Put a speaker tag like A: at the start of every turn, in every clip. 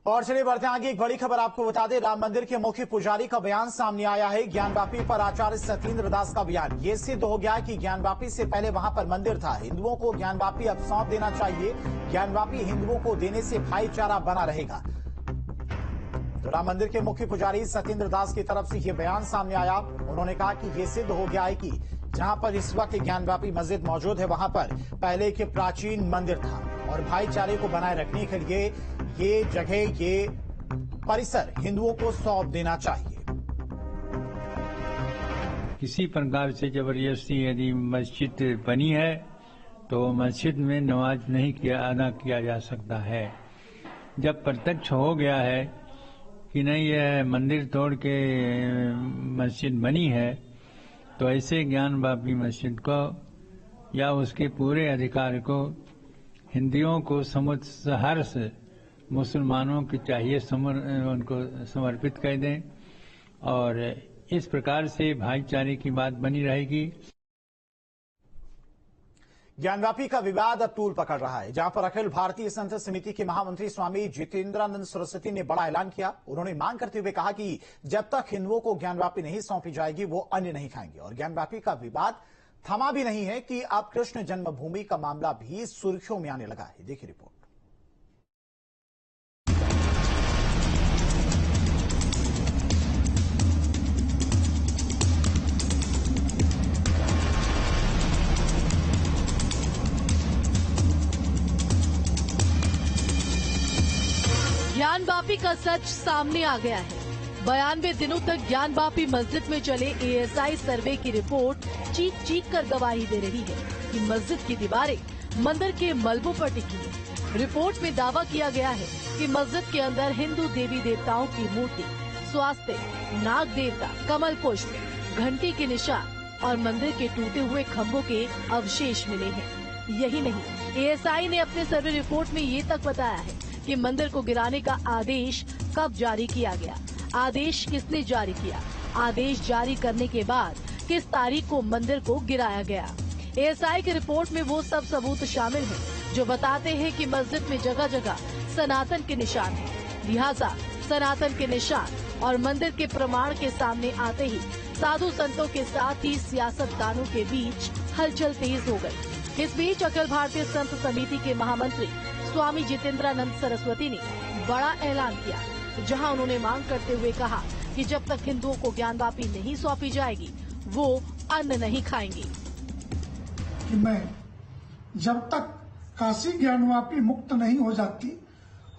A: और चलिए बढ़ते आगे। एक बड़ी खबर आपको बता दें, राम मंदिर के मुख्य पुजारी का बयान सामने आया है। ज्ञानवापी पर आचार्य सत्येंद्र दास का बयान। ये सिद्ध हो गया कि ज्ञानवापी से पहले वहां पर मंदिर था। हिंदुओं को ज्ञानवापी अब सौंप देना चाहिए। ज्ञानवापी हिंदुओं को देने से भाईचारा बना रहेगा। तो राम मंदिर के मुख्य पुजारी सत्येंद्र दास की तरफ से यह बयान सामने आया। उन्होंने कहा कि यह सिद्ध हो गया है कि जहां पर इस वक्त ज्ञानवापी मस्जिद मौजूद है, वहां पर पहले के प्राचीन मंदिर था और भाईचारे को बनाए रखने के लिए ये जगह, ये परिसर हिंदुओं को सौंप देना चाहिए।
B: किसी प्रकार से जबरदस्ती यदि मस्जिद बनी है तो मस्जिद में नमाज नहीं अदा किया जा सकता है। जब प्रत्यक्ष हो गया है कि नहीं यह मंदिर तोड़ के मस्जिद बनी है, तो ऐसे ज्ञानवापी मस्जिद को या उसके पूरे अधिकार को हिंदुओं को सहर्ष मुसलमानों की चाहिए उनको समर्पित कर दें और इस प्रकार से भाईचारे की बात बनी रहेगी।
A: ज्ञानवापी का विवाद अब तूल पकड़ रहा है, जहां पर अखिल भारतीय संत समिति के महामंत्री स्वामी जितेंद्रानंद सरस्वती ने बड़ा ऐलान किया। उन्होंने मांग करते हुए कहा कि जब तक हिंदुओं को ज्ञानवापी नहीं सौंपी जाएगी वो अन्न नहीं खाएंगे। और ज्ञानवापी का विवाद थमा भी नहीं है कि अब कृष्ण जन्मभूमि का मामला भी सुर्खियों में आने लगा है। देखिए रिपोर्ट।
C: ज्ञानवापी का सच सामने आ गया है। 92 दिनों तक ज्ञानवापी मस्जिद में चले एएसआई सर्वे की रिपोर्ट चीख चीख कर गवाही दे रही है कि मस्जिद की दीवारें मंदिर के मलबों पर टिकी हैं। रिपोर्ट में दावा किया गया है कि मस्जिद के अंदर हिंदू देवी देवताओं की मूर्ति, स्वास्तिक, नाग देवता, कमल पुष्प, घंटी के निशान और मंदिर के टूटे हुए खम्भों के अवशेष मिले हैं। यही नहीं, एएसआई ने अपने सर्वे रिपोर्ट में ये तक बताया है कि मंदिर को गिराने का आदेश कब जारी किया गया, आदेश किसने जारी किया, आदेश जारी करने के बाद किस तारीख को मंदिर को गिराया गया। एएसआई की रिपोर्ट में वो सब सबूत शामिल हैं जो बताते हैं कि मस्जिद में जगह जगह सनातन के निशान हैं। लिहाजा सनातन के निशान और मंदिर के प्रमाण के सामने आते ही साधु संतों के साथ ही सियासतदानों के बीच हलचल तेज हो गई। इस बीच अखिल भारतीय संत समिति के महामंत्री स्वामी जितेंद्रानंद सरस्वती ने बड़ा ऐलान किया, जहां उन्होंने मांग करते हुए कहा कि जब तक हिंदुओं को ज्ञानवापी नहीं सौंपी जाएगी वो अन्न नहीं खाएंगी।
D: कि मैं जब तक काशी ज्ञानवापी मुक्त नहीं हो जाती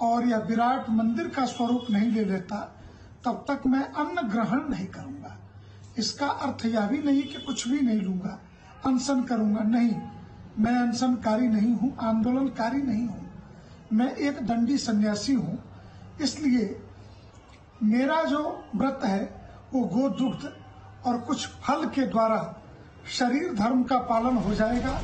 D: और यह विराट मंदिर का स्वरूप नहीं ले लेता, तब तक मैं अन्न ग्रहण नहीं करूंगा। इसका अर्थ यह भी नहीं कि कुछ भी नहीं लूंगा, अनशन करूंगा, नहीं। मैं अनशनकारी नहीं हूँ, आंदोलनकारी नहीं हूँ। मैं एक दंडी सन्यासी हूँ। इसलिए मेरा जो व्रत है वो गो दुग्ध और कुछ फल के द्वारा शरीर धर्म का पालन हो जाएगा।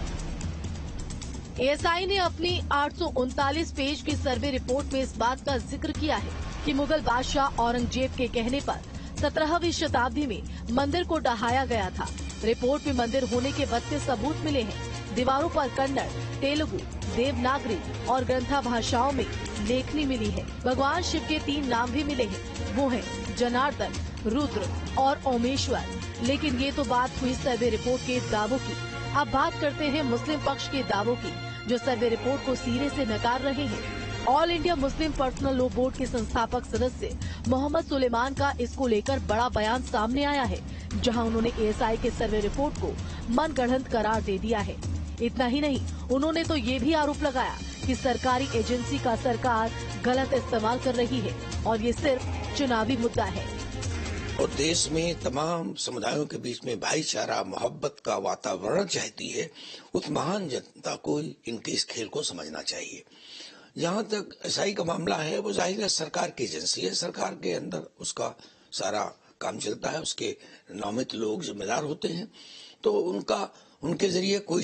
C: एएसआई ने अपनी 839 पेज की सर्वे रिपोर्ट में इस बात का जिक्र किया है कि मुगल बादशाह औरंगजेब के कहने पर 17वीं शताब्दी में मंदिर को ढहाया गया था। रिपोर्ट में मंदिर होने के 32 सबूत मिले हैं। दीवारों पर कन्नड़, तेलुगु, देवनागरी और ग्रंथा भाषाओं में लेखनी मिली है। भगवान शिव के 3 नाम भी मिले हैं, वो हैं जनार्दन, रुद्र और ओमेश्वर। लेकिन ये तो बात हुई सर्वे रिपोर्ट के दावों की। अब बात करते हैं मुस्लिम पक्ष के दावों की, जो सर्वे रिपोर्ट को सिरे से नकार रहे हैं। All India Muslim personal law board के संस्थापक सदस्य मोहम्मद सुलेमान का इसको लेकर बड़ा बयान सामने आया है, जहां उन्होंने एएसआई के सर्वे रिपोर्ट को मनगढ़ंत करार दे दिया है। इतना ही नहीं, उन्होंने तो ये भी आरोप लगाया कि सरकारी एजेंसी का सरकार गलत इस्तेमाल कर रही है और ये सिर्फ चुनावी मुद्दा है।
E: और देश में तमाम समुदायों के बीच में भाईचारा, मोहब्बत का वातावरण चाहती है, उस महान जनता को इनके इस खेल को समझना चाहिए। जहां तक एएसआई का मामला है, वो जाहिर है सरकार की एजेंसी है, सरकार के अंदर उसका सारा काम चलता है, उसके नामित लोग जिम्मेदार होते हैं, तो उनके जरिए कोई